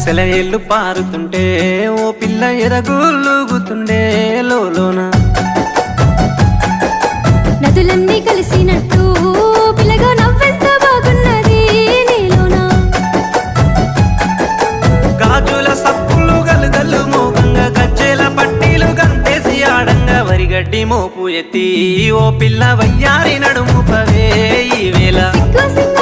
సెలయేళ్ళు పారుతుంటే ఓ పిల్ల ఎదగులుగుతుండే లోన నదులన్నీ కలిసినట్టు పిల్లగా నవ్వెంత బాగున్నది నీలోన గాజుల సప్పులు గలుగల్లు మోగంగా గజ్జెల పట్టీలు గంటేసి ఆడంగా వరిగడ్డి మోపు ఎత్తి ఓ పిల్ల వయ్యారి నడుము పవే ఈ వేళ సిగ్గు